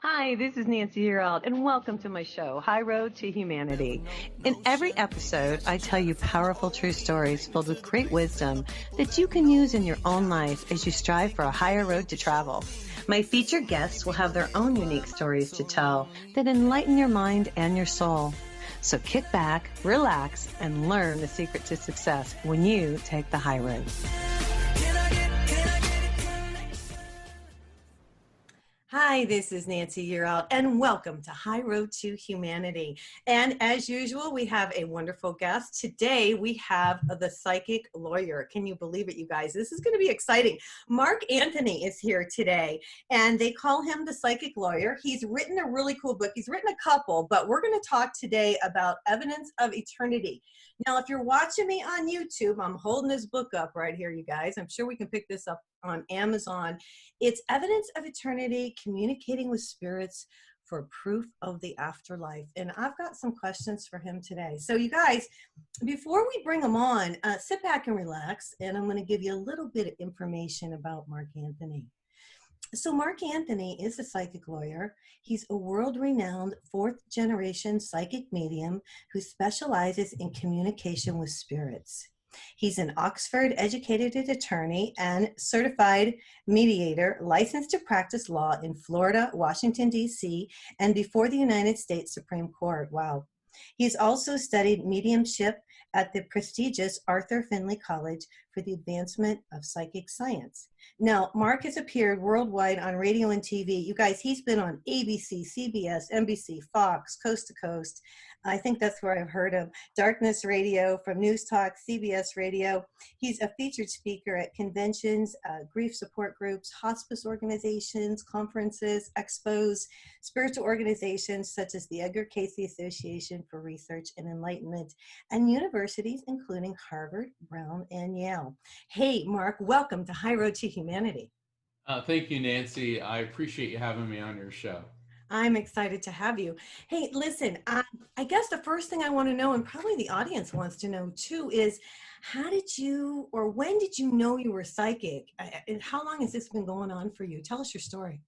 Hi, this is Nancy Yearout, and welcome to my show, High Road to Humanity. In every episode, I tell you powerful true stories filled with great wisdom that you can use in your own life as you strive for a higher road to travel. My featured guests will have their own unique stories to tell that enlighten your mind and your soul. So kick back, relax, and learn the secret to success when you take the high road. Hi, this is Nancy Yearout, and welcome to High Road to Humanity. And as usual, we have a wonderful guest. Today, we have the psychic lawyer. Can you believe it, you guys? This is going to be exciting. Mark Anthony is here today, and they call him the psychic lawyer. He's written a really cool book. He's written a couple, but we're going to talk today about evidence of eternity. Now, if you're watching me on YouTube, I'm holding this book up right here, you guys. I'm sure we can pick this up on Amazon. It's Evidence of Eternity, Communicating with Spirits for Proof of the Afterlife. And I've got some questions for him today. So you guys, before we bring him on, sit back and relax. And I'm going to give you a little bit of information about Mark Anthony. So Mark Anthony is a psychic lawyer. He's a world-renowned fourth-generation psychic medium who specializes in communication with spirits. He's an Oxford-educated attorney and certified mediator, licensed to practice law in Florida, Washington, D.C., and before the United States Supreme Court. Wow. He's also studied mediumship at the prestigious Arthur Findlay College for the Advancement of Psychic Science. Now, Mark has appeared worldwide on radio and TV. You guys, he's been on ABC, CBS, NBC, Fox, Coast to Coast. I think that's where I've heard him. Darkness Radio, from News Talk, CBS Radio. He's a featured speaker at conventions, grief support groups, hospice organizations, conferences, expos, spiritual organizations such as the Edgar Cayce Association for Research and Enlightenment, and universities including Harvard, Brown, and Yale. Hey, Mark, welcome to High Road to Humanity. Thank you, Nancy. I appreciate you having me on your show. I'm excited to have you. Hey, listen, I guess the first thing I want to know, and probably the audience wants to know too, is how did you, or when did you know you were psychic? And how long has this been going on for you? Tell us your story.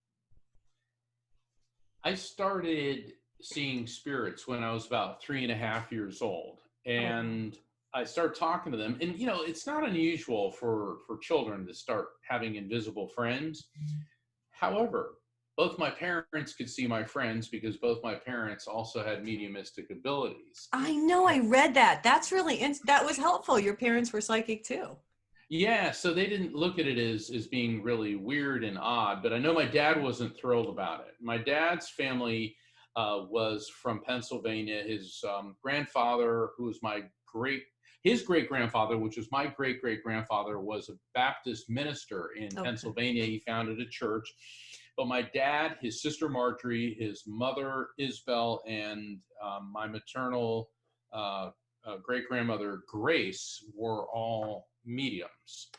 I started seeing spirits when I was about 3.5 years old. And I started talking to them. And, you know, it's not unusual for children to start having invisible friends. However, both my parents could see my friends because both my parents also had mediumistic abilities. I know, I read that. That's really, that was helpful. Your parents were psychic too. Yeah, so they didn't look at it as being really weird and odd, but I know my dad wasn't thrilled about it. My dad's family was from Pennsylvania. His grandfather, who was his great-grandfather, which was my great-great-grandfather, was a Baptist minister in Pennsylvania. He founded a church. But my dad, his sister Marjorie, his mother Isabel, and my maternal great-grandmother Grace were all mediums.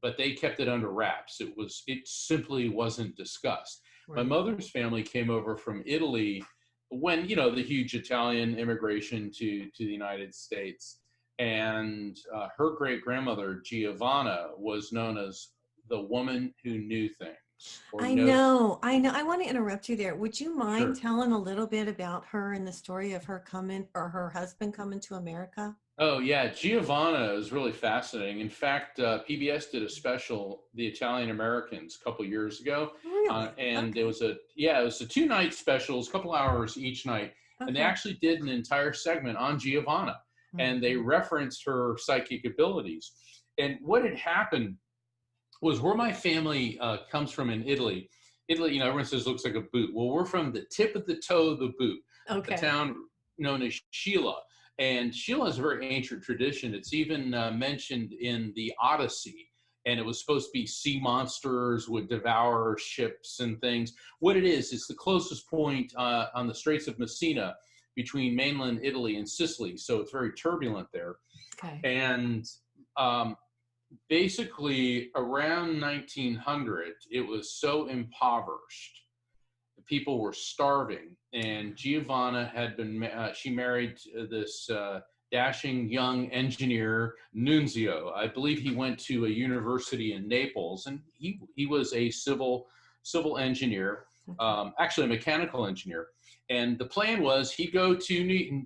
But they kept it under wraps. It simply wasn't discussed. Right. My mother's family came over from Italy when, you know, the huge Italian immigration to the United States. And her great-grandmother, Giovanna, was known as the woman who knew things. I know. I want to interrupt you there. Would you mind telling a little bit about her and the story of her coming, or her husband coming to America? Oh, yeah. Giovanna is really fascinating. In fact, PBS did a special, The Italian Americans, a couple years ago. Really? And it was a 2-night special, a couple hours each night. And they actually did an entire segment on Giovanna. And they referenced her psychic abilities. And what had happened was, where my family comes from in Italy, you know, everyone says looks like a boot. Well, we're from the tip of the toe of the boot, the town known as Sheila. And Sheila is a very ancient tradition. It's even mentioned in the Odyssey. And it was supposed to be sea monsters would devour ships and things. What it is, it's the closest point on the Straits of Messina between mainland Italy and Sicily. So it's very turbulent there. And basically around 1900, it was so impoverished, people were starving, and Giovanna had been she married this dashing young engineer, Nunzio. I believe he went to a university in Naples, and he was a civil engineer. actually a mechanical engineer. And the plan was he'd go to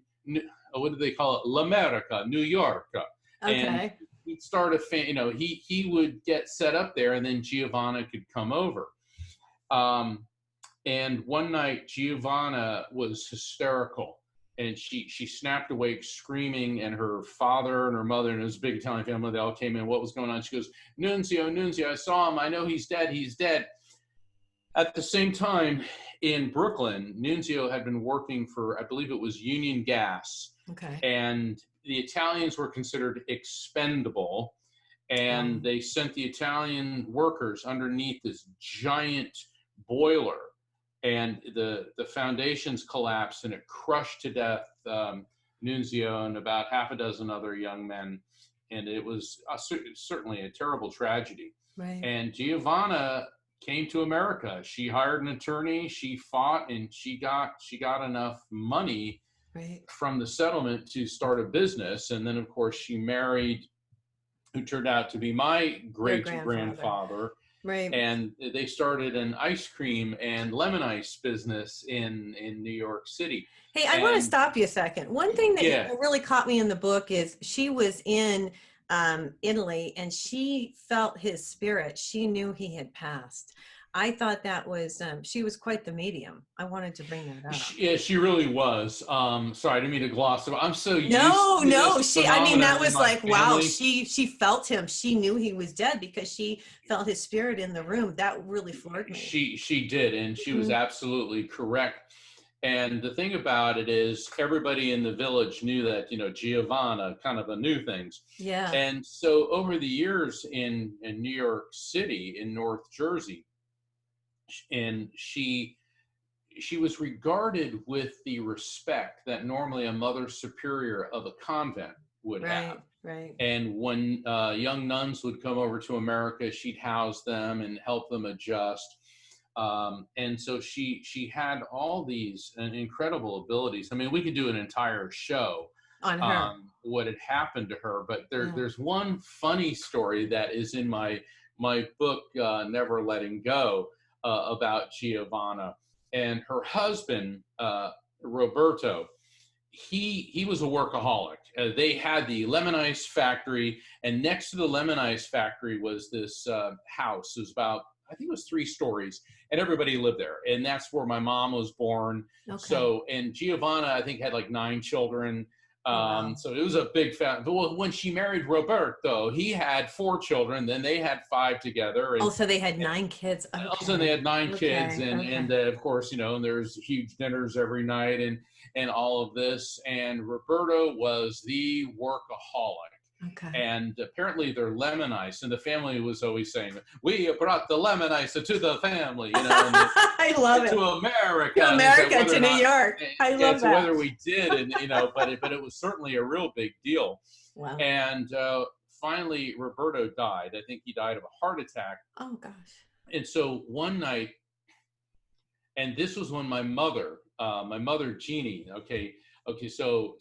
what do they call it? L'America, New York. And Okay. he'd start he would get set up there, and then Giovanna could come over. And one night Giovanna was hysterical, and she snapped awake screaming, and her father and her mother, and it was a big Italian family, they all came in. What was going on? She goes, Nunzio, I saw him. I know he's dead. At the same time, in Brooklyn, Nunzio had been working for, I believe it was Union Gas. Okay. And the Italians were considered expendable. And they sent the Italian workers underneath this giant boiler. And the foundations collapsed, and it crushed to death Nunzio and about half a dozen other young men. And it was certainly a terrible tragedy. Right. And Giovanna came to America. She hired an attorney, she fought, and she got enough money from the settlement to start a business. And then, of course, she married who turned out to be my great-grandfather. Right. And they started an ice cream and lemon ice business in New York City. Hey, I want to stop you a second. One thing that really caught me in the book is she was in Italy, and she felt his spirit. She knew he had passed. I thought that was, she was quite the medium. I wanted to bring that up. Yeah, she really was. Sorry, I didn't mean to gloss over. I'm so used to that was like, wow, she felt him. She knew he was dead because she felt his spirit in the room. That really floored me. She did, and she was absolutely correct. And the thing about it is everybody in the village knew that, Giovanna kind of knew things. Yeah. And so over the years in New York City, in North Jersey, and she was regarded with the respect that normally a mother superior of a convent would have. Right. And when young nuns would come over to America, she'd house them and help them adjust. And so she had all these incredible abilities. I mean, we could do an entire show on her, what had happened to her. But there's one funny story that is in my book, Never Letting Go, about Giovanna. And her husband, Roberto, he was a workaholic. They had the lemon ice factory, and next to the lemon ice factory was this house. It was about, I think it was 3 stories, and everybody lived there. And that's where my mom was born. Okay. So, and Giovanna, I think, had like 9 children. Wow. So it was a big family. But when she married Roberto, he had 4 children. Then they had 5 together. And, so they had 9 kids. Okay. Also, they had 9 kids, and of course, there's huge dinners every night and all of this. And Roberto was the workaholic. Okay. And apparently they're lemon ice, and the family was always saying, "We brought the lemon ice to the family," I love it. To America, to New York. I love that. Whether we did, and but it was certainly a real big deal. Wow. And finally, Roberto died. I think he died of a heart attack. Oh gosh. And so one night, and this was when my mother Jeannie, so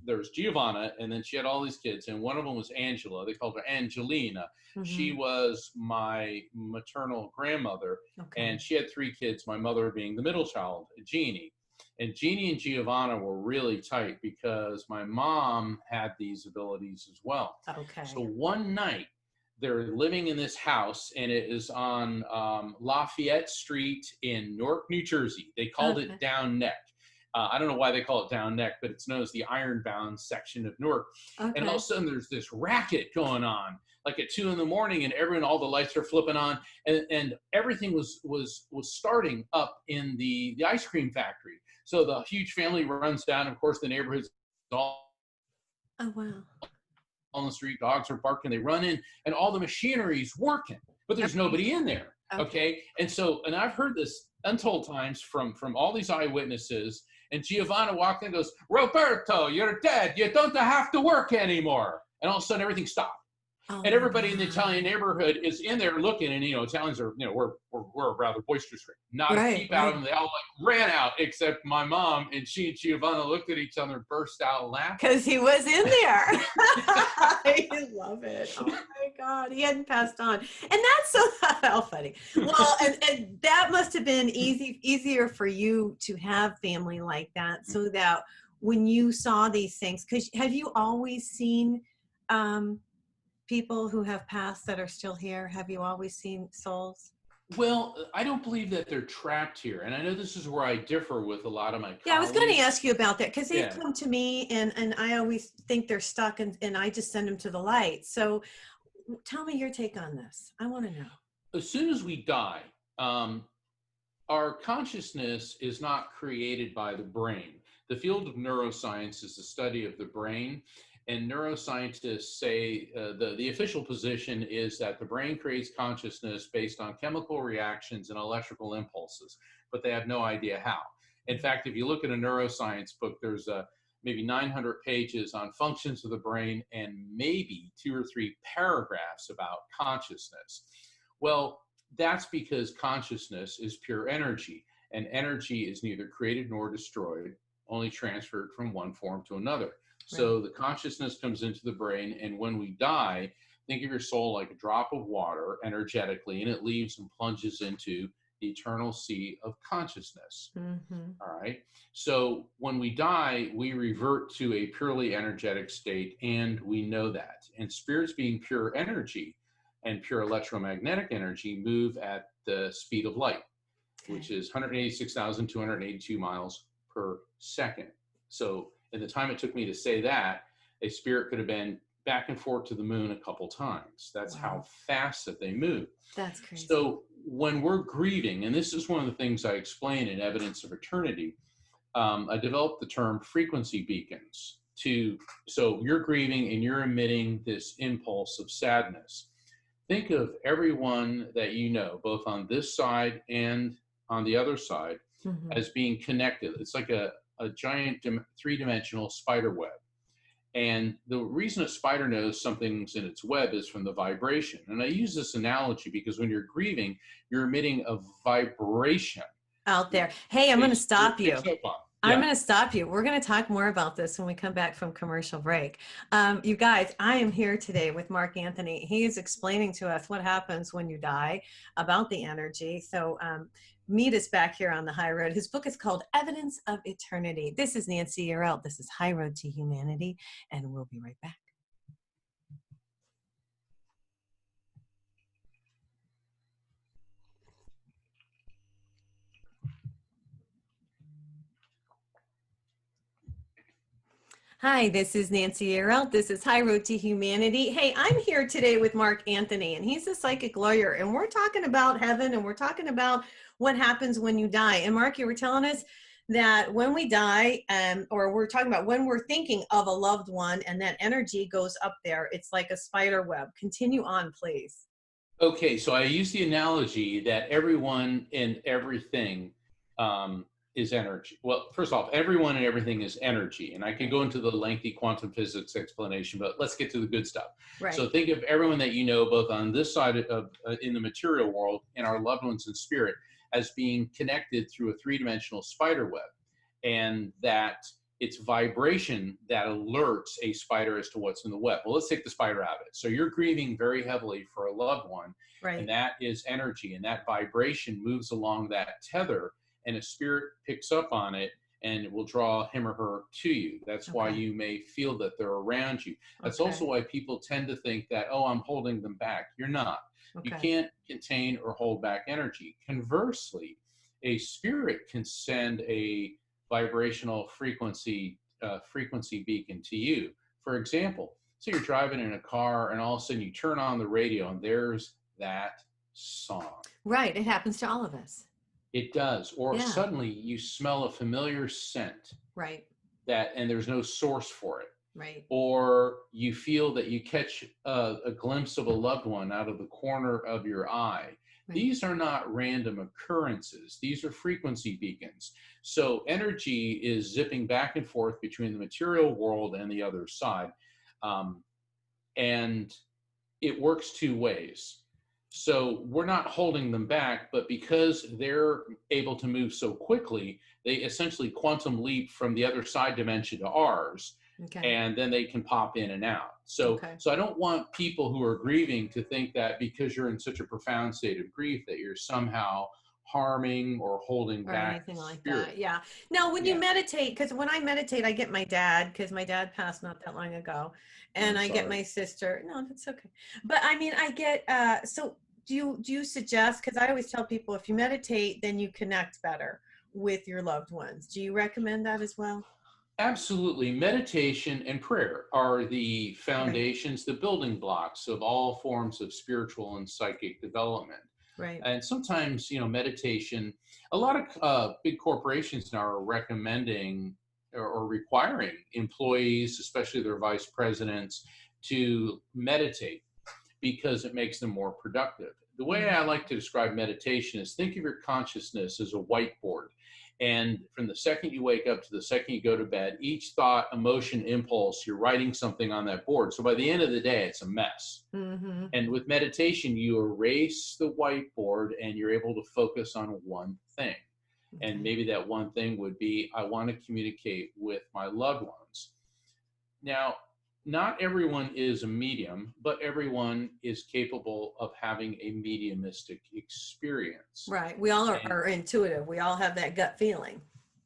there's Giovanna, and then she had all these kids, and one of them was Angela. They called her Angelina. Mm-hmm. She was my maternal grandmother, and she had 3 kids, my mother being the middle child, Jeannie. And Jeannie and Giovanna were really tight because my mom had these abilities as well. Okay. So one night, they're living in this house, and it is on Lafayette Street in Newark, New Jersey. They called it Down Neck. I don't know why they call it Down Neck, but it's known as the Ironbound section of Newark. Okay. And all of a sudden, there's this racket going on, like at 2 a.m, and all the lights are flipping on, and everything was starting up in the ice cream factory. So the huge family runs down. Of course, the neighborhood's all on the street. Dogs are barking. They run in, and all the machinery's working, but there's nobody in there. Okay. And I've heard this untold times from all these eyewitnesses. And Giovanna walked in and goes, "Roberto, you're dead. You don't have to work anymore." And all of a sudden, everything stopped. And everybody in the Italian neighborhood is in there looking, and Italians are, we're a rather boisterous, not a peep out of them. They all ran out, except my mom, and she and Giovanna looked at each other and burst out laughing because he was in there. I love it. Oh my God, he hadn't passed on. And that's so how funny. Well, and that must have been easier for you to have family like that, so that when you saw these things, because have you always seen people who have passed that are still here? Have you always seen souls? Well, I don't believe that they're trapped here. And I know this is where I differ with a lot of my Yeah, I was going to colleagues. ask you about that because they've Yeah. come to me and I always think they're stuck and I just send them to the light. So tell me your take on this. I want to know. As soon as we die, um, our consciousness is not created by the brain. The field of neuroscience is the study of the brain, and neuroscientists say the official position is that the brain creates consciousness based on chemical reactions and electrical impulses, but they have no idea how. In fact, if you look at a neuroscience book, there's maybe 900 pages on functions of the brain and maybe 2 or 3 paragraphs about consciousness. Well, that's because consciousness is pure energy, and energy is neither created nor destroyed, only transferred from one form to another. So Right. the consciousness comes into the brain, and when we die, think of your soul like a drop of water energetically, and it leaves and plunges into the eternal sea of consciousness. Mm-hmm. All right. So when we die, we revert to a purely energetic state, and we know that. And spirits, being pure energy and pure electromagnetic energy, move at the speed of light, which Okay. is 186,282 miles per second. So in the time it took me to say that, a spirit could have been back and forth to the moon a couple times. That's how Wow. fast that they move. That's crazy. So when we're grieving, and this is one of the things I explain in Evidence of Eternity, I developed the term frequency beacons to, so you're grieving and you're emitting this impulse of sadness. Think of everyone that you know, both on this side and on the other side, Mm-hmm. as being connected. It's like a giant 3-dimensional spider web. And the reason a spider knows something's in its web is from the vibration. And I use this analogy because when you're grieving, you're emitting a vibration, Out there. which Hey, I'm a going to spirit stop you. picks up on. I'm Yeah. going to stop you. We're going to talk more about this when we come back from commercial break. You guys, I am here today with Mark Anthony. He is explaining to us what happens when you die, about the energy. So meet us back here on the high road. His book is called Evidence of Eternity. This is Nancy Yearelt. This is High Road to Humanity, and we'll be right back. Hi, this is Nancy Yearelt. This is High Road to Humanity. Hey, I'm here today with Mark Anthony, and he's a psychic lawyer, and we're talking about heaven, and we're talking about what happens when you die. And Mark, you were telling us that when we die, or we're talking about when we're thinking of a loved one, and that energy goes up there. It's like a spider web. Continue on, please. Okay, so I use the analogy that everyone and everything is energy. Well, first off, everyone and everything is energy. And I could go into the lengthy quantum physics explanation, but let's get to the good stuff. Right. So think of everyone that you know, both on this side of in the material world and our loved ones in spirit, as being connected through a 3-dimensional spider web. And that it's vibration that alerts a spider as to what's in the web. Well, let's take the spider out of it. So you're grieving very heavily for a loved one, Right. and that is energy, and that vibration moves along that tether, and a spirit picks up on it, and it will draw him or her to you. That's why Okay. you may feel that they're around you. That's Okay. also why people tend to think that, oh, I'm holding them back. You're not. You Okay. can't contain or hold back energy. Conversely, a spirit can send a vibrational frequency beacon to you. For example, so you're driving in a car and all of a sudden you turn on the radio and there's that song. Right. It happens to all of us. It does. Or Yeah. suddenly you smell a familiar scent Right. that, and there's no source for it. Right. Or you feel that you catch a glimpse of a loved one out of the corner of your eye. Right. These are not random occurrences. These are frequency beacons. So energy is zipping back and forth between the material world and the other side. And it works 2 ways. So we're not holding them back, but because they're able to move so quickly, they essentially quantum leap from the other side dimension to ours. Okay. and then they can pop in and out. So, Okay. so I don't want people who are grieving to think that because you're in such a profound state of grief that you're somehow harming or holding Or back anything like spirit. that. Yeah. Now, when you Yeah, meditate, because when I meditate, I get my dad, because my dad passed not that long ago, and I'm I get sorry. my sister. No, that's okay. But I mean, I get. So, do you suggest? Because I always tell people, if you meditate, then you connect better with your loved ones. Do you recommend that as well? Absolutely. Meditation and prayer are the Right. foundations, the building blocks of all forms of spiritual and psychic development. Right. And sometimes, meditation, a lot of big corporations now are recommending or requiring employees, especially their vice presidents, to meditate because it makes them more productive. The way Mm-hmm. I like to describe meditation is think of your consciousness as a whiteboard. And from the second you wake up to the second you go to bed, each thought, emotion, impulse, you're writing something on that board. So by the end of the day, it's a mess. Mm-hmm. And with meditation, you erase the whiteboard and you're able to focus on one thing. And Okay. maybe that one thing would be I want to communicate with my loved ones. Now, not everyone is a medium, but everyone is capable of having a mediumistic experience. Right. We all are, And are intuitive. We all have that gut feeling.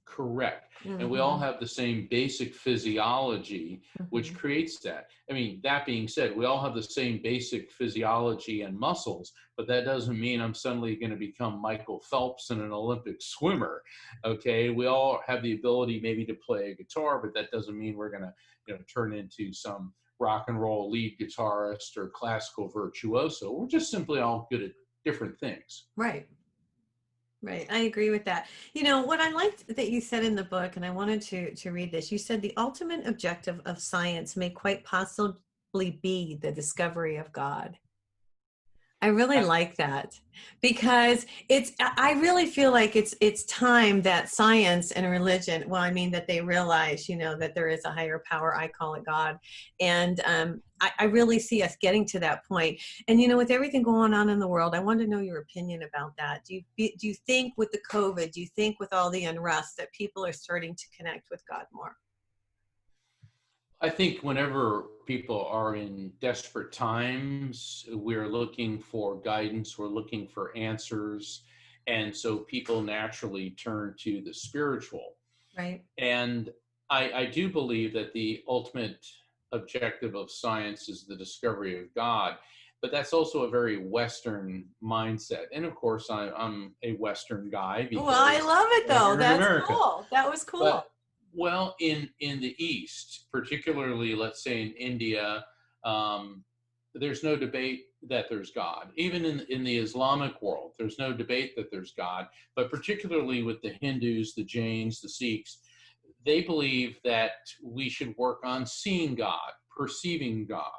correct. And we all Mm-hmm. have the same basic physiology, which Mm-hmm. creates that. I mean, that being said, we all have the same basic physiology and muscles, but that doesn't mean I'm suddenly going to become Michael Phelps and an Olympic swimmer. Okay. We all have the ability maybe to play a guitar, but that doesn't mean we're going to, turn into some rock and roll lead guitarist or classical virtuoso. We're just simply all good at different things. Right. Right. I agree with that. You know, what I liked that you said in the book, and I wanted to read this, you said the ultimate objective of science may quite possibly be the discovery of God. I really like that because I really feel like it's time that science and religion, well, I mean, that they realize, that there is a higher power. I call it God. And I really see us getting to that point. And, with everything going on in the world, I want to know your opinion about that. Do you think with the COVID, do you think with all the unrest that people are starting to connect with God more? I think whenever people are in desperate times, we're looking for guidance, we're looking for answers. And so people naturally turn to the spiritual. Right. And I do believe that the ultimate objective of science is the discovery of God. But that's also a very Western mindset. And of course, I'm a Western guy Well, I because love it I'm though. here in That's America. cool. That was cool. But well, in the East, particularly, let's say in India, um, there's no debate that there's God. Even in the Islamic world, there's no debate that there's God. But particularly with the Hindus, the Jains, the Sikhs, they believe that we should work on seeing God, perceiving God.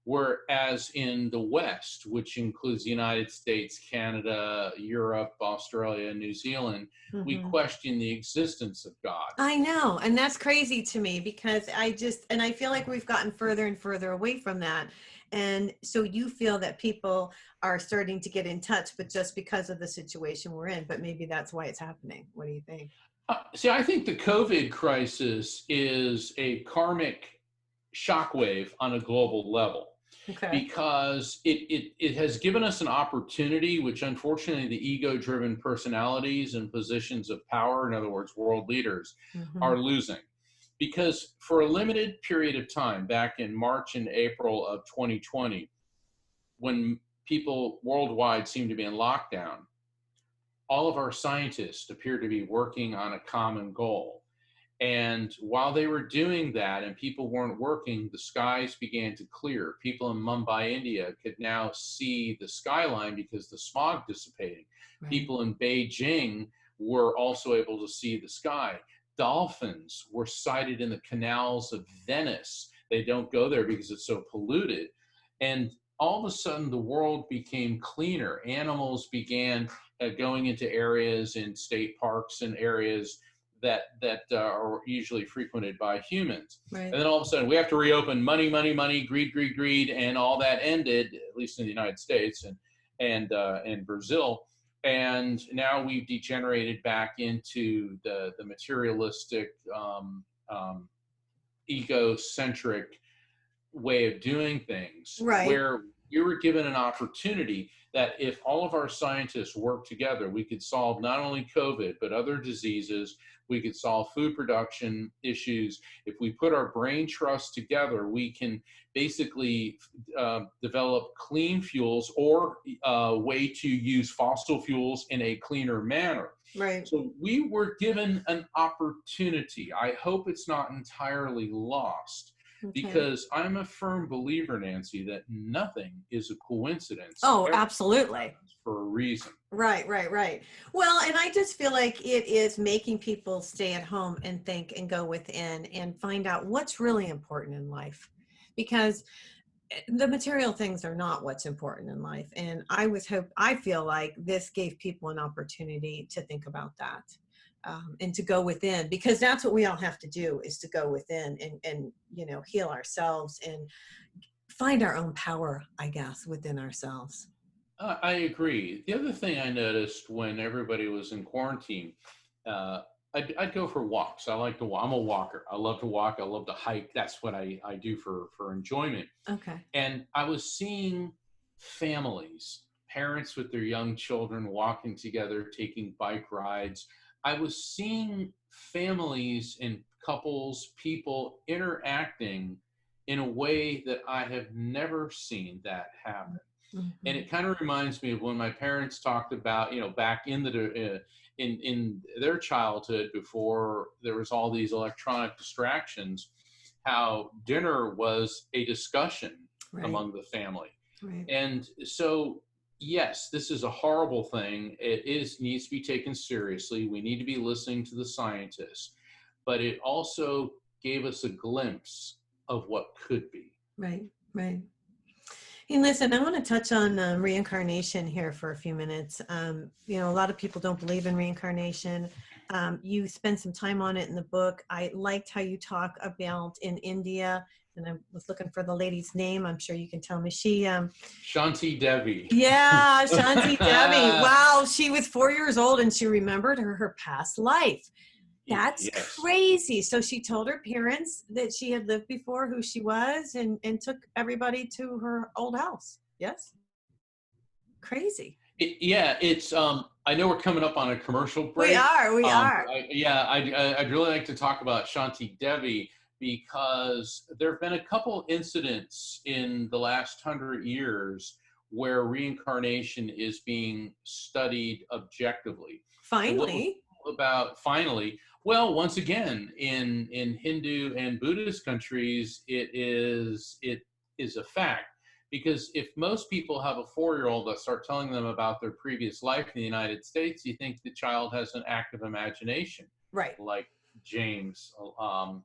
Whereas in the West, which includes the United States, Canada, Europe, Australia, New Zealand, we Mhm. question the existence of God. I know, and that's crazy to me because I feel like we've gotten further and further away from that. And so you feel that people are starting to get in touch, but just because of the situation we're in, but maybe that's why it's happening. What do you think? See, I think the COVID crisis is a karmic shockwave on a global level Okay. because it has given us an opportunity, which unfortunately the ego driven personalities and positions of power, in other words, world leaders, Hmm. are losing. Because for a limited period of time, back in March and April of 2020, when people worldwide seemed to be in lockdown, all of our scientists appeared to be working on a common goal. And while they were doing that and people weren't working, the skies began to clear. People in Mumbai, India could now see the skyline because the smog dissipating. Right. People in Beijing were also able to see the sky. Dolphins were sighted in the canals of Venice. They don't go there because it's so polluted. And all of a sudden, the world became cleaner. Animals began going into areas in state parks and areas that are usually frequented by humans. Right. And then all of a sudden, we have to reopen. Money, money, money, greed, greed, greed, and all that ended, at least in the United States and Brazil. And now we've degenerated back into the materialistic egocentric way of doing things, Right. where we were given an opportunity that if all of our scientists worked together, we could solve not only COVID, but other diseases. We could solve food production issues. If we put our brain trust together, we can basically develop clean fuels or a way to use fossil fuels in a cleaner manner. Right. So we were given an opportunity. I hope it's not entirely lost, Okay. because I'm a firm believer, Nancy, that nothing is a coincidence. Oh, Everything absolutely. happens for a reason. Right, right, right. Well, and I just feel like it is making people stay at home and think and go within and find out what's really important in life. Because the material things are not what's important in life. And I feel like this gave people an opportunity to think about that. And to go within, because that's what we all have to do, is to go within and heal ourselves and find our own power, I guess, within ourselves. I agree. The other thing I noticed when everybody was in quarantine, uh, I'd go for walks. I like to walk. I'm a walker. I love to walk. I love to hike. That's what I do for enjoyment. Okay. And I was seeing families, parents with their young children walking together, taking bike rides. I was seeing families and couples, people interacting in a way that I have never seen that happen. And Mhm. it kind of reminds me of when my parents talked about, back in the in their childhood, before there was all these electronic distractions, how dinner was a discussion Right, among the family. right. And so, yes, this is a horrible thing. It is needs to be taken seriously. We need to be listening to the scientists, but it also gave us a glimpse of what could be. Right, right. Hey, listen, I want to touch on reincarnation here for a few minutes. A lot of people don't believe in reincarnation. You spend some time on it in the book. I liked how you talk about in India, and I was looking for the lady's name. I'm sure you can tell me. Shanti Devi. Yeah, Shanti Devi. Wow, she was 4 years old and she remembered her past life. That's Yes. crazy. So she told her parents that she had lived before, who she was, and took everybody to her old house. Yes? Crazy. Yeah, it's. I know we're coming up on a commercial We break. are, we are. I'd really like to talk about Shanti Devi, because there have been a couple incidents in the last 100 years where reincarnation is being studied objectively. And what was Finally. cool about, finally, well, once again, in Hindu and Buddhist countries, it is a fact. Because if most people have a 4-year old that start telling them about their previous life in the United States, you think the child has an active imagination, Right. like James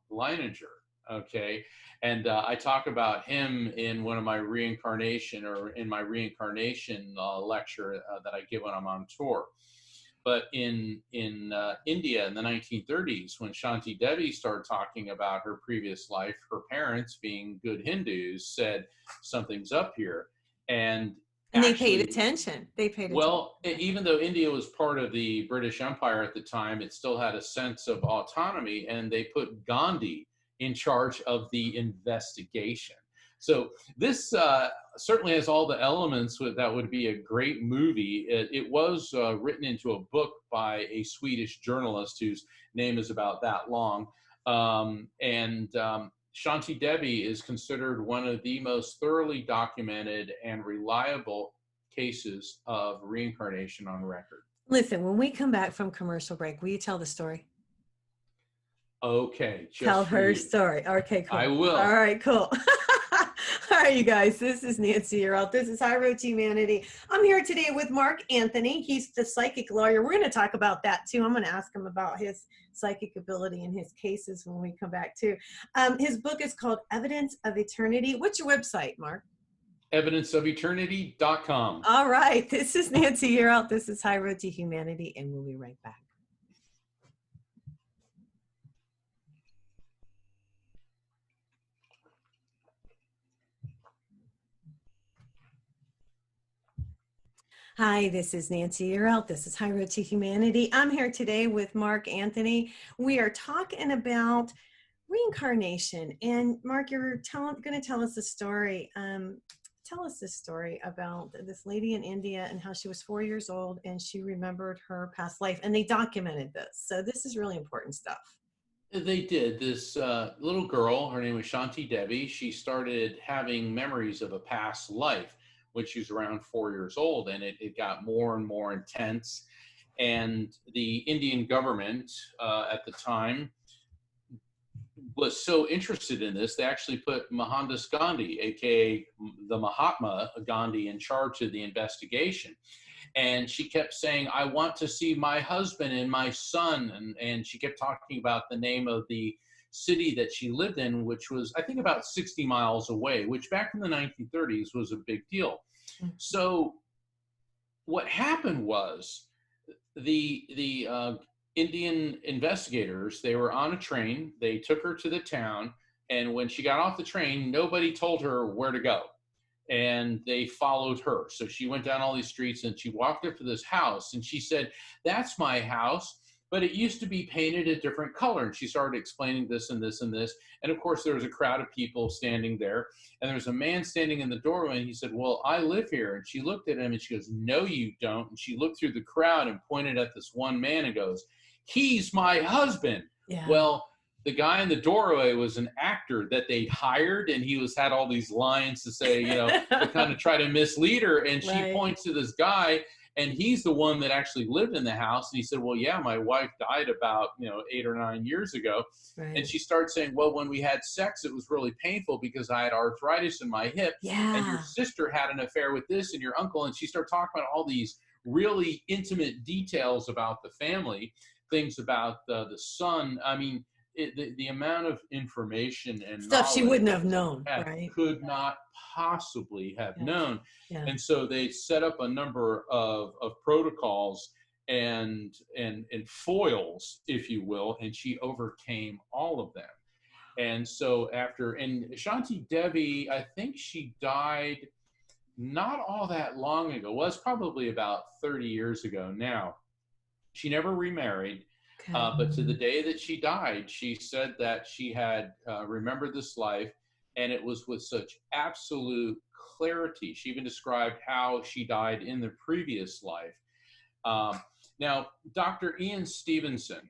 Leininger. Okay. And I talk about him in one of my reincarnation, or in my reincarnation lecture that I give when I'm on tour. But in India in the 1930s, when Shanti Devi started talking about her previous life, her parents, being good Hindus, said something's up here. And And they paid actually, attention. They paid attention. well, even though India was part of the British Empire at the time, it still had a sense of autonomy, and they put Gandhi in charge of the investigation. So this certainly has all the elements that would be a great movie. It was written into a book by a Swedish journalist whose name is about that long. And Shanti Devi is considered one of the most thoroughly documented and reliable cases of reincarnation on record. Listen, when we come back from commercial break, will you tell the story? Okay, Tell just for her you. story. Okay, I cool. All will. right, cool. All right, you guys, this is Nancy Yearout. This is High Road to Humanity. I'm here today with Mark Anthony. He's the psychic lawyer. We're going to talk about that too. I'm going to ask him about his psychic ability and his cases when we come back too. His book is called Evidence of Eternity. What's your website, Mark? Evidenceofeternity.com. All right, this is Nancy Yearout. This is High Road to Humanity, and we'll be right back. Hi, this is Nancy Yearout. This is High Road to Humanity. I'm here today with Mark Anthony. We are talking about reincarnation. And Mark, you're going to tell us a story. Tell us this story about this lady in India and how she was 4 years old and she remembered her past life. And they documented this. So this is really important stuff. They did. This little girl, her name was Shanti Devi, she started having memories of a past life when she was around 4 years old, and it got more and more intense. And the Indian government at the time was so interested in this, they actually put Mohandas Gandhi, aka the Mahatma Gandhi, in charge of the investigation. And she kept saying, I want to see my husband and my son. And she kept talking about the name of the city that she lived in, which was, I think, about 60 miles away, which back in the 1930s was a big deal. So what happened was the Indian investigators, they were on a train, they took her to the town, and when she got off the train, nobody told her where to go. And they followed her. So she went down all these streets and she walked up to this house and she said, that's my house, but it used to be painted a different color. And she started explaining this and this and this. And of course, there was a crowd of people standing there. And there was a man standing in the doorway and he said, well, I live here. And she looked at him and she goes, no, you don't. And she looked through the crowd and pointed at this one man and goes, he's my husband. Yeah. Well, the guy in the doorway was an actor that they hired, and he had all these lines to say, to kind of try to mislead her. And she points to this guy, and he's the one that actually lived in the house. And he said, well, yeah, my wife died about, 8 or 9 years ago. Right. And she started saying, well, when we had sex, it was really painful because I had arthritis in my hip. Yeah. And your sister had an affair with this and your uncle. And she started talking about all these really intimate details about the family, things about the son. I mean, the amount of information and stuff she wouldn't have known, right? Could not possibly have known. Yeah. And so they set up a number of protocols and foils, if you will, and she overcame all of them. And so and Shanti Devi, I think she died not all that long ago. Well, it's probably about 30 years ago now. She never remarried. But to the day that she died, she said that she had remembered this life, and it was with such absolute clarity. She even described how she died in the previous life. Now, Dr. Ian Stevenson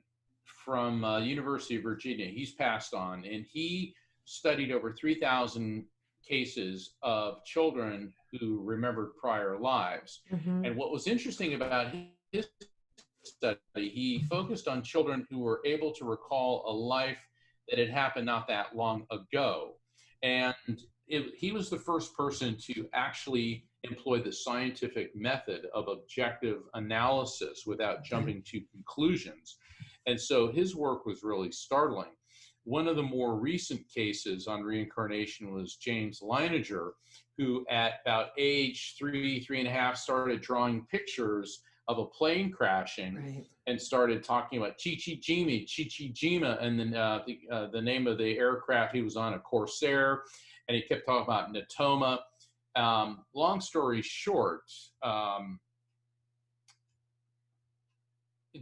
from University of Virginia, he's passed on, and he studied over 3,000 cases of children who remembered prior lives. Mm-hmm. And what was interesting about his study, he focused on children who were able to recall a life that had happened not that long ago. And he was the first person to actually employ the scientific method of objective analysis without jumping to conclusions. And so his work was really startling. One of the more recent cases on reincarnation was James Leininger, who at about age 3.5, started drawing pictures of a plane crashing, and started talking about Chichijima, and then the name of the aircraft he was on, a Corsair, and he kept talking about Natoma. Long story short,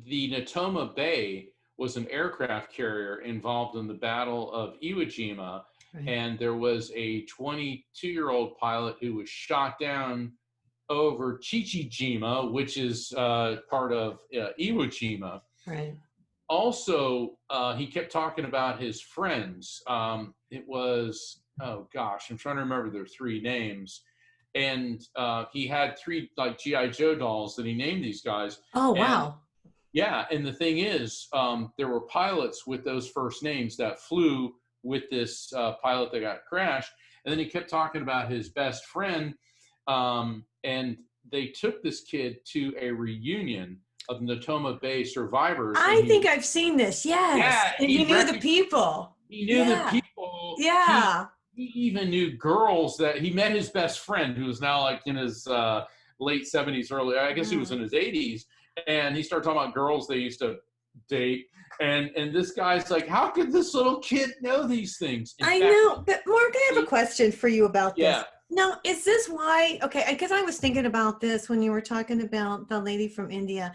the Natoma Bay was an aircraft carrier involved in the Battle of Iwo Jima, and there was a 22-year-old pilot who was shot down over Chichijima, which is part of Iwo Jima. Right. Also, he kept talking about his friends. It was, oh gosh, I'm trying to remember their three names. And he had three like G.I. Joe dolls that he named these guys. Oh, wow. Yeah, and the thing is, there were pilots with those first names that flew with this pilot that got crashed. And then he kept talking about his best friend, and they took this kid to a reunion of Natoma Bay survivors. I think I've seen this, yes. Yeah, and he knew the people. He knew the people. Yeah. He even knew girls that he met his best friend, who was now like in his late 70s, early, I guess he was in his 80s. And he started talking about girls they used to date. And this guy's like, how could this little kid know these things? I know, but Mark, I have a question for you about this. Yeah. Now, is this why, okay, because I was thinking about this when you were talking about the lady from India.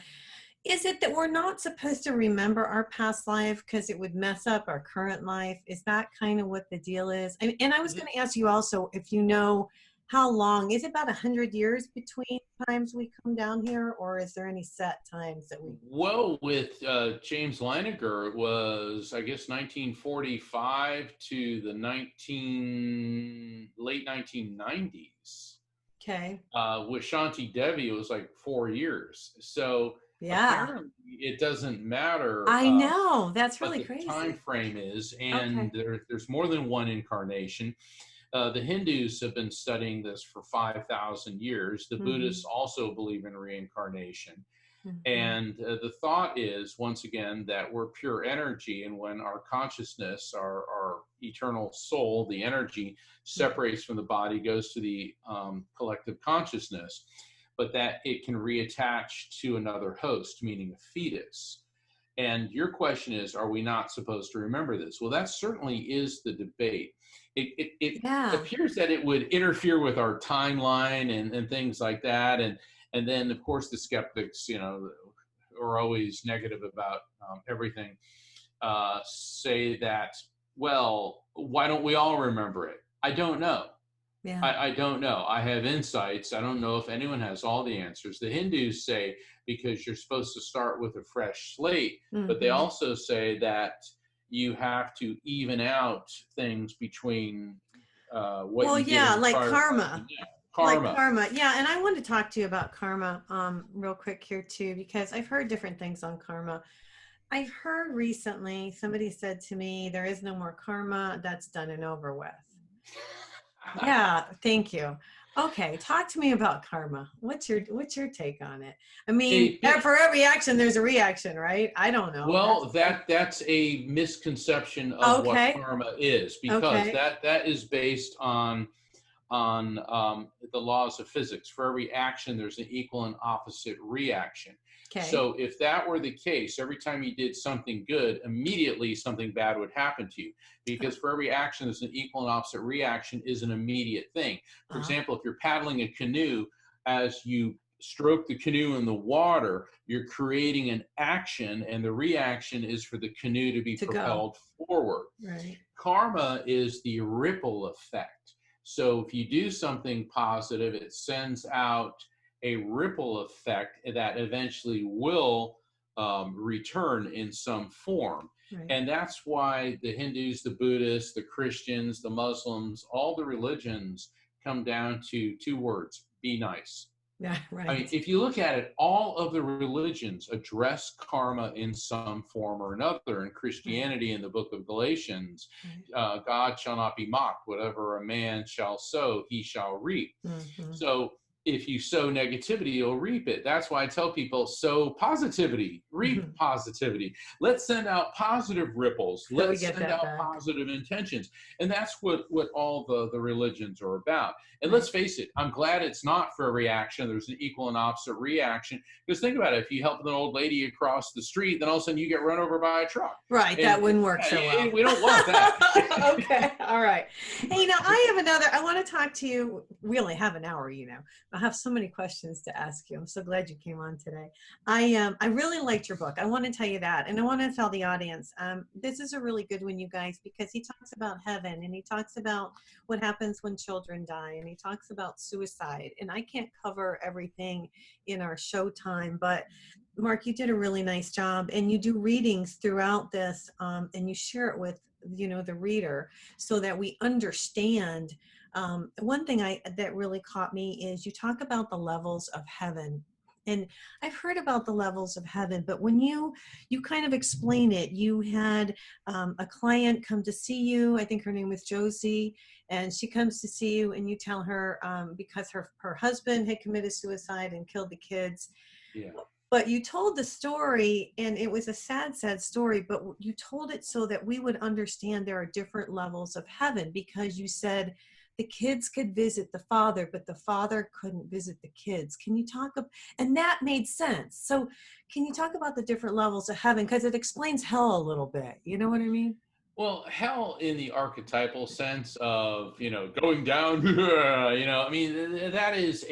Is it that we're not supposed to remember our past life because it would mess up our current life? Is that kind of what the deal is? And I was going to ask you also if you know how long, is it about 100 years between times we come down here, or is there any set times that we? Well, with James Leininger, it was, I guess, 1945 to the late 1990s. Okay. With Shanti Devi, it was like 4 years. So Yeah. apparently, it doesn't matter I know. That's what really the time crazy. frame is, Okay. and there's more than one incarnation. The Hindus have been studying this for 5,000 years. The Buddhists Hmm. also believe in reincarnation. Hmm. And the thought is, once again, that we're pure energy. And when our consciousness, our eternal soul, the energy, separates from the body, goes to the collective consciousness, but that it can reattach to another host, meaning a fetus. And your question is, are we not supposed to remember this? Well, that certainly is the debate. It Yeah. appears that it would interfere with our timeline and things like that. And then, of course, the skeptics, are always negative about everything, say that, well, why don't we all remember it? I don't know. Yeah. I don't know. I have insights. I don't know if anyone has all the answers. The Hindus say because you're supposed to start with a fresh slate, but they Hmm. also say that you have to even out things between what Well, you did yeah, in the like prior life and karma. now. Like Karma. karma. Yeah, and I wanted to talk to you about karma real quick here too, because I've heard different things on karma. I've heard recently somebody said to me, there is no more karma, that's done and over with. Yeah, thank you. Okay, talk to me about karma. What's your take on it? I mean, It, it, for every action there's a reaction, right? I don't know. That's well, that's a misconception of what okay. karma is, because Okay. that is based on the laws of physics. For every action, there's an equal and opposite reaction. Okay. So if that were the case, every time you did something good, immediately something bad would happen to you. Because for every action, there's an equal and opposite reaction is an immediate thing. For Uh, example, if you're paddling a canoe, as you stroke the canoe in the water, you're creating an action, and the reaction is for the canoe to be to go. propelled forward. Right. Karma is the ripple effect. So if you do something positive, it sends out a ripple effect that eventually will return in some form. Right. And that's why the Hindus, the Buddhists, the Christians, the Muslims, all the religions come down to two words: be nice. Yeah, I mean, right. if you look at it, all of the religions address karma in some form or another. In Right. Christianity, in the book of Galatians, Right. God shall not be mocked. Whatever a man shall sow, he shall reap. Hmm. So if you sow negativity, you'll reap it. That's why I tell people, sow positivity, reap positivity. Let's send out positive ripples. So we Let's get send that out back. positive intentions. And that's what all the religions are about. And let's Right. face it, I'm glad it's not for every action. There's an equal and opposite reaction. Because think about it, if you help an old lady across the street, then all of a sudden you get run over by a truck. Right, that And wouldn't work so yeah, well. we don't want that. Okay, all right. Hey, now I have another. I want to talk to you. We only have an hour, you know. I have so many questions to ask you. I'm so glad you came on today. I really liked your book. I want to tell you that, and I want to tell the audience this is a really good one, you guys, because he talks about heaven and he talks about what happens when children die, and he talks about suicide. And I can't cover everything in our show time, but Mark, you did a really nice job, and you do readings throughout this, and you share it with the reader so that we understand. One thing that really caught me is you talk about the levels of heaven, and I've heard about the levels of heaven, but when you kind of explain it, you had a client come to see you. I think her name was Josie, and she comes to see you, and you tell her because her husband had committed suicide and killed the kids. Yeah. But you told the story, and it was a sad, sad story, but you told it so that we would understand there are different levels of heaven, because you said the kids could visit the father, but the father couldn't visit the kids. Can you and that made sense. So can you talk about the different levels of heaven? Because it explains hell a little bit. You know what I mean? Well, hell in the archetypal sense of, going down, I mean, that is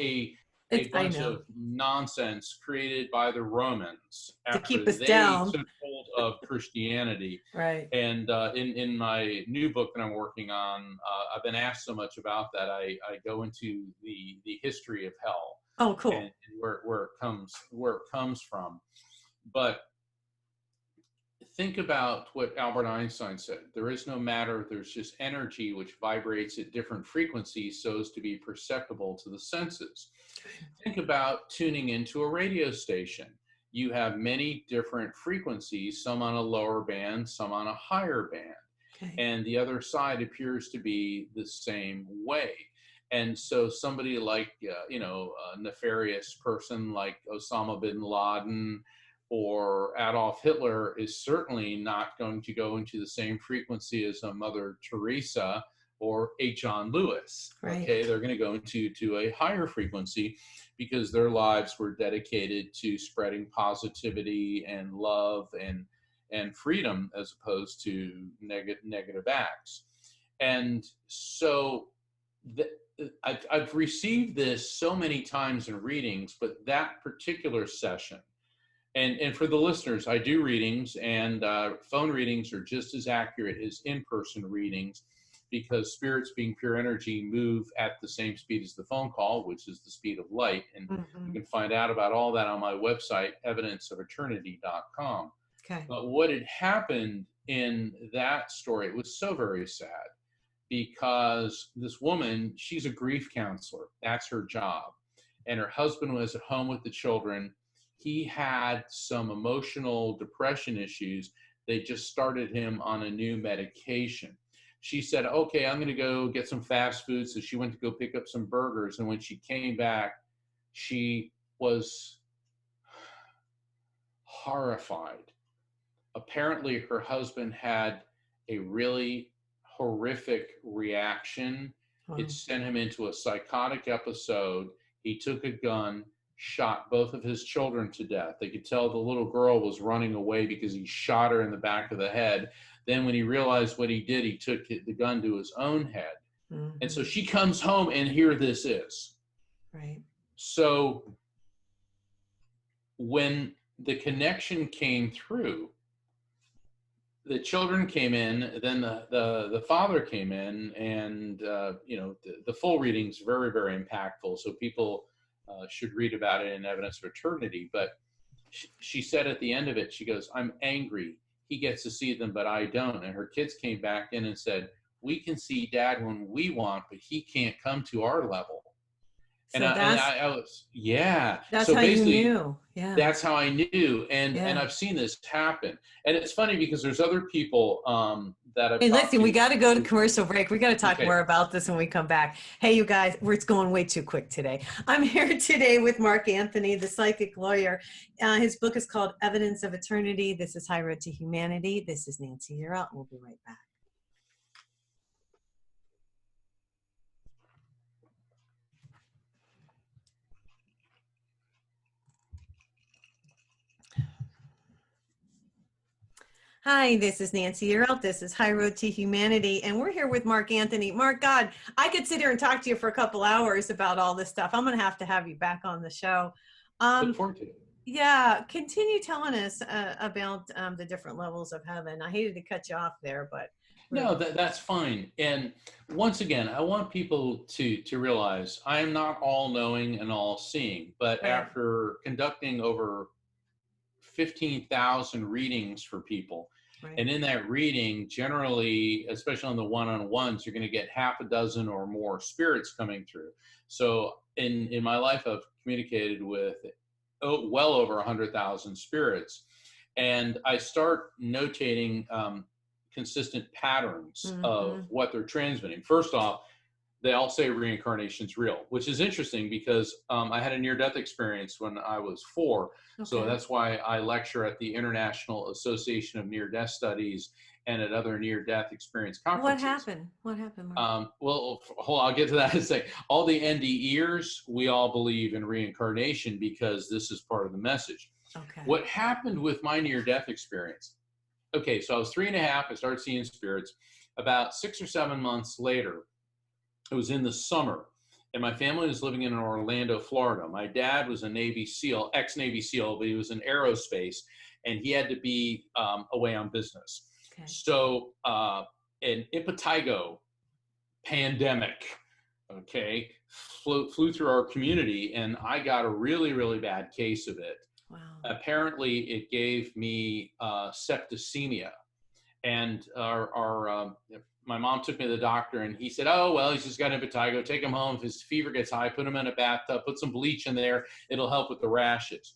a I bunch know. of nonsense created by the Romans To after keep us they down. took hold of Christianity. Right. And in my new book that I'm working on, I've been asked so much about that. I go into the history of hell Oh, and cool. where it comes from. But think about what Albert Einstein said. There is no matter, there's just energy which vibrates at different frequencies so as to be perceptible to the senses. Think about tuning into a radio station. You have many different frequencies, some on a lower band, some on a higher band. Okay. And the other side appears to be the same way. And so somebody like, a nefarious person like Osama bin Laden or Adolf Hitler is certainly not going to go into the same frequency as a Mother Teresa or a John Lewis. Right. Okay, they're going to go into a higher frequency because their lives were dedicated to spreading positivity and love and freedom as opposed to negative acts. And so I've received this so many times in readings, but that particular session, and for the listeners, I do readings, and phone readings are just as accurate as in-person readings because spirits, being pure energy, move at the same speed as the phone call, which is the speed of light. And you can find out about all that on my website, evidenceofeternity.com. Okay. But what had happened in that story, it was so very sad because this woman, she's a grief counselor. That's her job. And her husband was at home with the children. He had some emotional depression issues. They just started him on a new medication. She said, okay, I'm going to go get some fast food. So she went to go pick up some burgers. And when she came back, she was horrified. Apparently, her husband had a really horrific reaction. It sent him into a psychotic episode. He took a gun, shot both of his children to death. They could tell the little girl was running away because he shot her in the back of the head. Then when he realized what he did, he took the gun to his own head. And so she comes home and here this is. Right. So when the connection came through, the children came in, then the father came in, and the full reading's very, very impactful. So people should read about it in Evidence of Eternity. But she said at the end of it, she goes, "I'm angry. He gets to see them, but I don't." And her kids came back in and said, "We can see Dad when we want, but he can't come to our level." So And I was, yeah. that's So how you basically, knew. Yeah. that's how I knew. And Yeah. I've seen this happen. And it's funny because there's other people that I've Hey, talked listen, we to. got to go to commercial break. We got to talk Okay. more about this when we come back. Hey, you guys, it's going way too quick today. I'm here today with Mark Anthony, the psychic lawyer. His book is called Evidence of Eternity. This is High Road to Humanity. This is Nancy. You're out. We'll be right back. Hi, this is Nancy Yearout. This is High Road to Humanity, and we're here with Mark Anthony. Mark, God, I could sit here and talk to you for a couple hours about all this stuff. I'm going to have you back on the show. Look forward to it. Yeah, continue telling us about the different levels of heaven. I hated to cut you off there, but No, that's fine. And once again, I want people to realize I am not all knowing and all seeing, but right. after conducting over 15,000 readings for people, Right. and in that reading, generally, especially on the one-on-ones, you're going to get half a dozen or more spirits coming through. So in my life, I've communicated with well over 100,000 spirits. And I start notating consistent patterns of what they're transmitting. First off, they all say reincarnation's real, which is interesting because I had a near-death experience when I was 4. Okay. So that's why I lecture at the International Association of Near-Death Studies and at other near-death experience conferences. What happened, Mark? Well, hold on, I'll get to that in a second. All the NDEers, we all believe in reincarnation because this is part of the message. Okay. What happened with my near-death experience? Okay, so I was 3.5. I started seeing spirits. About 6 or 7 months later, it was in the summer, and my family was living in Orlando, Florida. My dad was a Navy SEAL, ex-Navy SEAL, but he was in aerospace, and he had to be away on business. Okay. So an impetigo pandemic, okay, flew through our community, and I got a really, really bad case of it. Wow. Apparently, it gave me septicemia, and my mom took me to the doctor, and he said, "Oh, well, he's just got impetigo. Take him home. If his fever gets high, put him in a bathtub, put some bleach in there. It'll help with the rashes."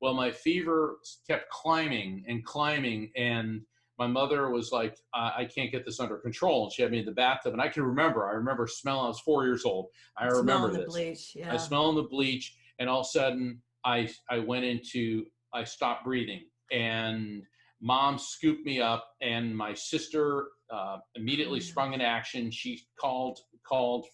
Well, my fever kept climbing and climbing, and my mother was like, "I can't get this under control." And she had me in the bathtub, and I remember smelling. I was 4 years old. I remember Smelling the this. bleach. I Yeah. smelled the bleach, and all of a sudden, I stopped breathing, and mom scooped me up, and my sister immediately sprung into action. She called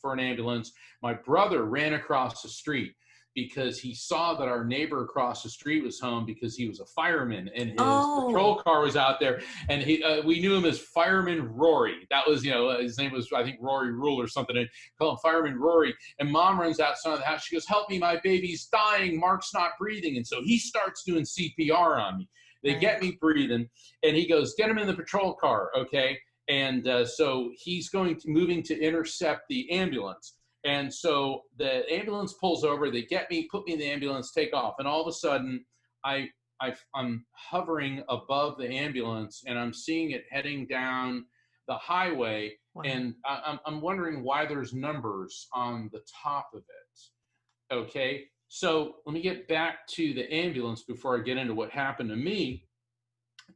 for an ambulance. My brother ran across the street because he saw that our neighbor across the street was home because he was a fireman, and his patrol car was out there, and we knew him as Fireman Rory. That was, his name was, I think, Rory Rule or something, and call him Fireman Rory. And mom runs outside of the house. She goes, "Help me, my baby's dying. Mark's not breathing." And so he starts doing CPR on me. They get me breathing, and he goes, "Get him in the patrol car, okay?" And so he's moving to intercept the ambulance. And so the ambulance pulls over. They get me, put me in the ambulance, take off, and all of a sudden, I'm hovering above the ambulance, and I'm seeing it heading down the highway. Wow. And I'm wondering why there's numbers on the top of it. Okay. So let me get back to the ambulance before I get into what happened to me.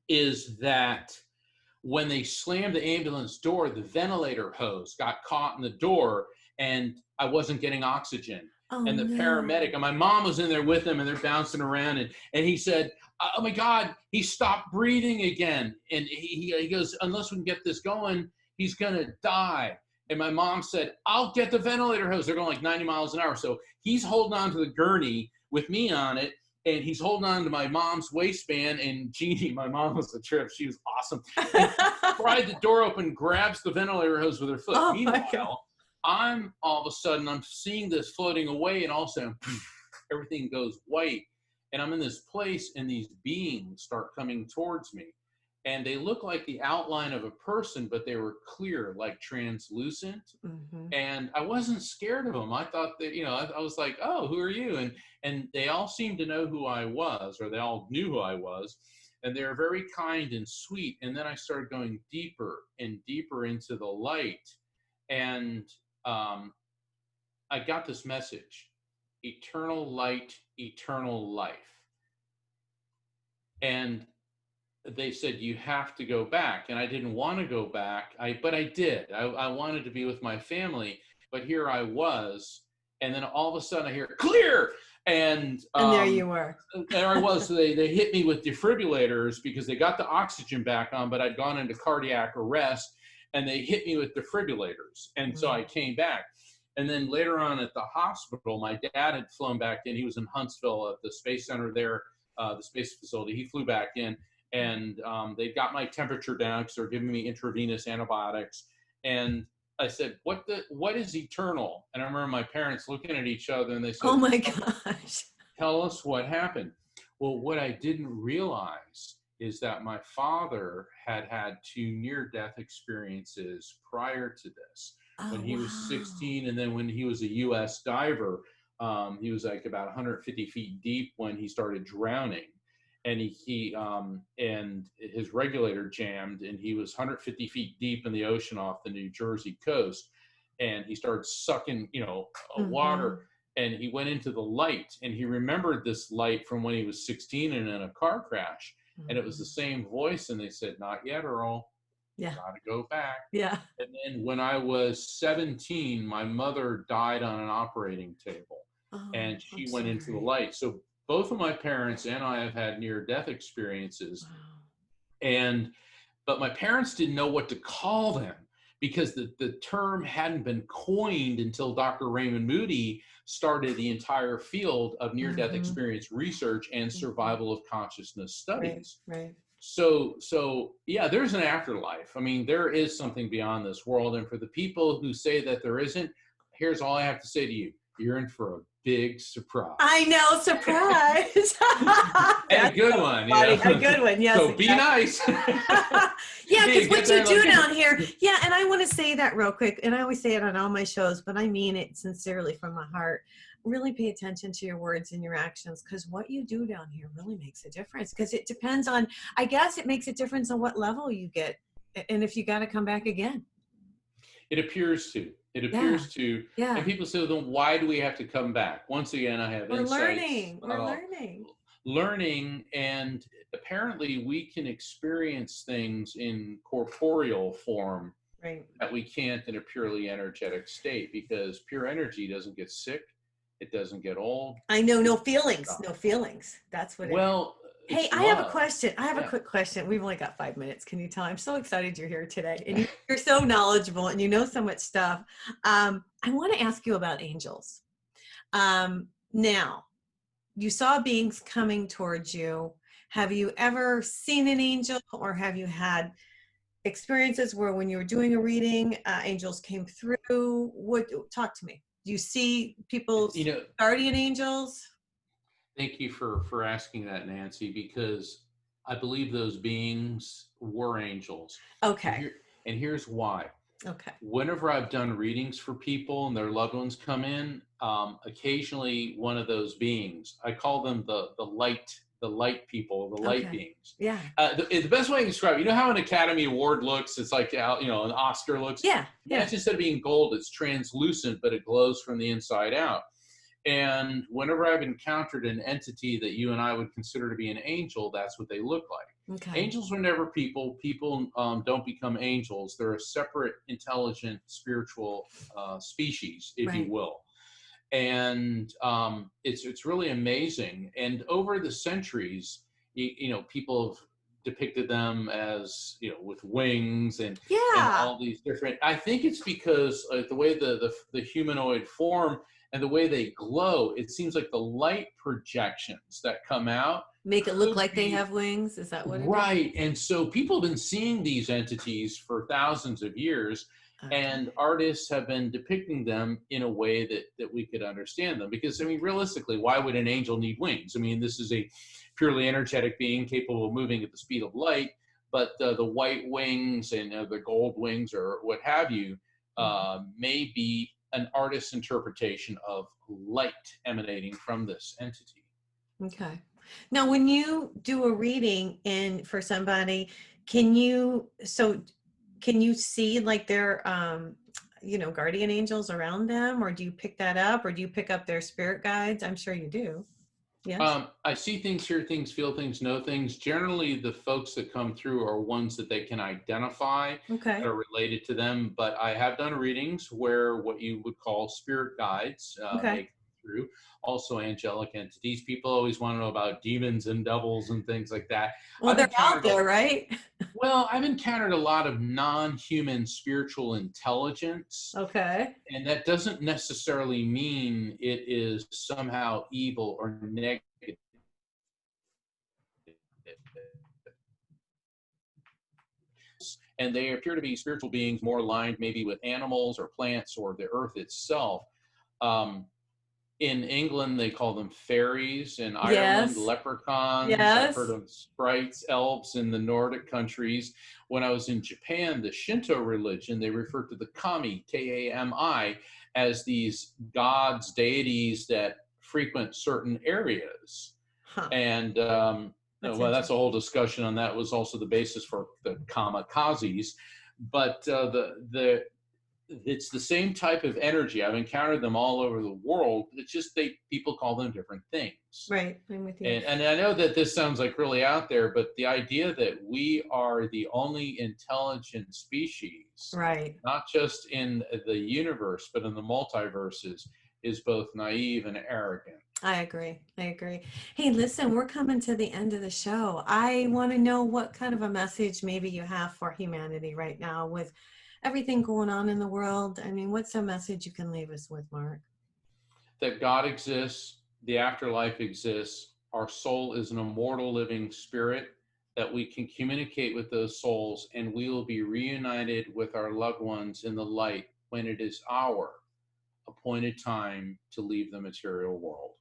Is that when they slammed the ambulance door, the ventilator hose got caught in the door, and I wasn't getting oxygen. Oh, and the no. paramedic, and my mom was in there with him, and they're bouncing around, and he said, "Oh my God, he stopped breathing again." And he goes, "Unless we can get this going, he's gonna die." And my mom said, "I'll get the ventilator hose." They're going like 90 miles an hour. So he's holding on to the gurney with me on it, and he's holding on to my mom's waistband. And Jeannie, my mom was a trip. She was awesome. Pried the door open, grabs the ventilator hose with her foot. Oh, meanwhile, all of a sudden, I'm seeing this floating away, and all of a sudden, everything goes white. And I'm in this place, and these beings start coming towards me. And they look like the outline of a person, but they were clear, like translucent. Mm-hmm. And I wasn't scared of them. I thought that, I was like, "Oh, who are you?" And they all seemed to know who I was, or they all knew who I was. And they were very kind and sweet. And then I started going deeper and deeper into the light. And I got this message: eternal light, eternal life. And they said, "You have to go back." And I didn't want to go back, but I did. I wanted to be with my family, but here I was. And then all of a sudden I hear "clear," and there you were. There I was. So they hit me with defibrillators because they got the oxygen back on, but I'd gone into cardiac arrest, and they hit me with defibrillators. And so I came back. And then later on at the hospital, my dad had flown back in. He was in Huntsville at the Space Center there, the space facility. He flew back in. And they got my temperature down because they're giving me intravenous antibiotics. And I said, what is eternal? And I remember my parents looking at each other, and they said, "Oh my gosh. Tell us what happened." Well, what I didn't realize is that my father had 2 near-death experiences prior to this. When he was 16, and then when he was a U.S. diver, he was like about 150 feet deep when he started drowning. And and his regulator jammed, and he was 150 feet deep in the ocean off the New Jersey coast, and he started sucking, water, and he went into the light, and he remembered this light from when he was 16 and in a car crash, and it was the same voice, and they said, "Not yet, Earl. Yeah. You gotta go back." Yeah. And then when I was 17, my mother died on an operating table, and she went into the light. So both of my parents and I have had near-death experiences. Wow. But my parents didn't know what to call them because the term hadn't been coined until Dr. Raymond Moody started the entire field of near-death experience research and survival of consciousness studies. Right. So yeah, there's an afterlife. I mean, there is something beyond this world. And for the people who say that there isn't, here's all I have to say to you. You're in for a big surprise. I know, surprise. And a good one, funny. A good one, yes. So be nice. Yeah, because what you do down here, yeah, and I want to say that real quick, and I always say it on all my shows, but I mean it sincerely from my heart. Really pay attention to your words and your actions, because what you do down here really makes a difference, because it depends on, I guess it makes a difference on what level you get and if you got to come back again. It appears to. It appears to. Yeah. And people say, well, then why do we have to come back? Once again, I have insights. We're learning. Learning, and apparently we can experience things in corporeal form, right, that we can't in a purely energetic state, because pure energy doesn't get sick. It doesn't get old. I know, no feelings. No feelings. That's what it is. Hey, I have a question. I have a quick question. We've only got 5 minutes. Can you tell? I'm so excited you're here today. And you're so knowledgeable and you know so much stuff. I want to ask you about angels. Now, you saw beings coming towards you. Have you ever seen an angel, or have you had experiences where when you were doing a reading, angels came through? Talk to me. Do you see people's guardian angels? Thank you for asking that, Nancy, because I believe those beings were angels. Okay. And here's why. Okay. Whenever I've done readings for people and their loved ones come in, occasionally one of those beings, I call them the light people, the light beings. Yeah. The best way to describe it, you know how an Academy Award looks? It's like, an Oscar looks? Yeah. It's instead of being gold, it's translucent, but it glows from the inside out. And whenever I've encountered an entity that you and I would consider to be an angel, that's what they look like. Okay. Angels are never people. People don't become angels. They're a separate, intelligent, spiritual species, if you will. And it's really amazing. And over the centuries, people have depicted them as, with wings and all these different. I think it's because the way the humanoid form and the way they glow, it seems like the light projections that come out make it look like they have wings. Is that what it is? Right. And so people have been seeing these entities for thousands of years, and artists have been depicting them in a way that we could understand them. Because, realistically, why would an angel need wings? This is a purely energetic being capable of moving at the speed of light, but the white wings and the gold wings or what have you may be an artist's interpretation of light emanating from this entity. Okay. Now, when you do a reading for somebody, can you see like their, guardian angels around them, or do you pick that up, or do you pick up their spirit guides? I'm sure you do. Yes. I see things, hear things, feel things, know things. Generally, the folks that come through are ones that they can identify that are related to them. But I have done readings where what you would call spirit guides may come through. Also, angelic entities. People always want to know about demons and devils and things like that. Well, they're out there, right? Well, I've encountered a lot of non-human spiritual intelligence. Okay. And that doesn't necessarily mean it is somehow evil or negative. And they appear to be spiritual beings more aligned maybe with animals or plants or the earth itself. In England, they call them fairies. In Ireland, leprechauns. I've heard of sprites, elves in the Nordic countries. When I was in Japan, the Shinto religion, they refer to the kami, K-A-M-I, as these gods, deities that frequent certain areas. And that's a whole discussion on that. It was also the basis for the kamikazes. But it's the same type of energy. I've encountered them all over the world. It's just people call them different things. Right, I'm with you. And I know that this sounds like really out there, but the idea that we are the only intelligent species, right, not just in the universe, but in the multiverses, is both naive and arrogant. I agree. Hey, listen, we're coming to the end of the show. I want to know what kind of a message maybe you have for humanity right now with everything going on in the world. What's a message you can leave us with, Mark? That God exists, the afterlife exists, our soul is an immortal living spirit, that we can communicate with those souls, and we will be reunited with our loved ones in the light when it is our appointed time to leave the material world.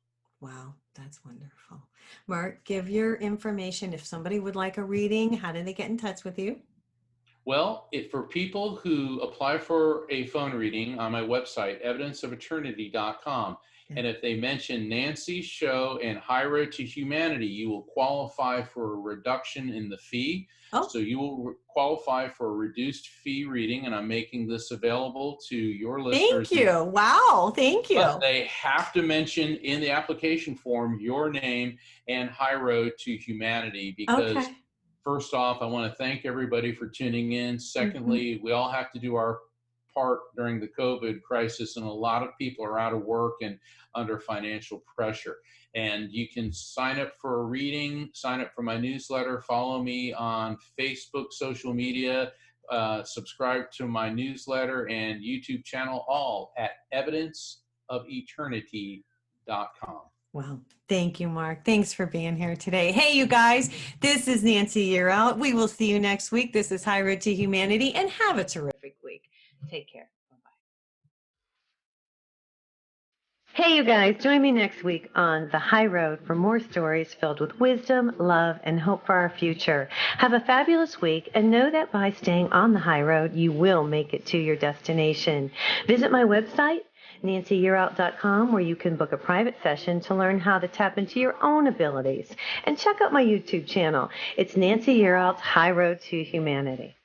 Wow, that's wonderful. Mark, give your information. If somebody would like a reading, how do they get in touch with you? Well, for people who apply for a phone reading on my website, evidenceofeternity.com, and if they mention Nancy's show and High Road to Humanity, you will qualify for a reduction in the fee. Oh, So you will qualify for a reduced fee reading, and I'm making this available to your thank listeners. you. Wow, thank you. But they have to mention in the application form your name and High Road to Humanity, because Okay. first off, I want to thank everybody for tuning in. Secondly, we all have to do our part during the COVID crisis, and a lot of people are out of work and under financial pressure. And you can sign up for a reading, sign up for my newsletter, follow me on Facebook, social media, subscribe to my newsletter and YouTube channel, all at evidenceofeternity.com. Well, thank you, Mark. Thanks for being here today. Hey, you guys, this is Nancy Year Out. We will see you next week. This is High Road to Humanity, and have a terrific week. Take care. Bye-bye. Hey, you guys, join me next week on The High Road for more stories filled with wisdom, love, and hope for our future. Have a fabulous week, and know that by staying on the high road, you will make it to your destination. Visit my website, nancyyearout.com, where you can book a private session to learn how to tap into your own abilities. And check out my YouTube channel. It's Nancy Yearout's High Road to Humanity.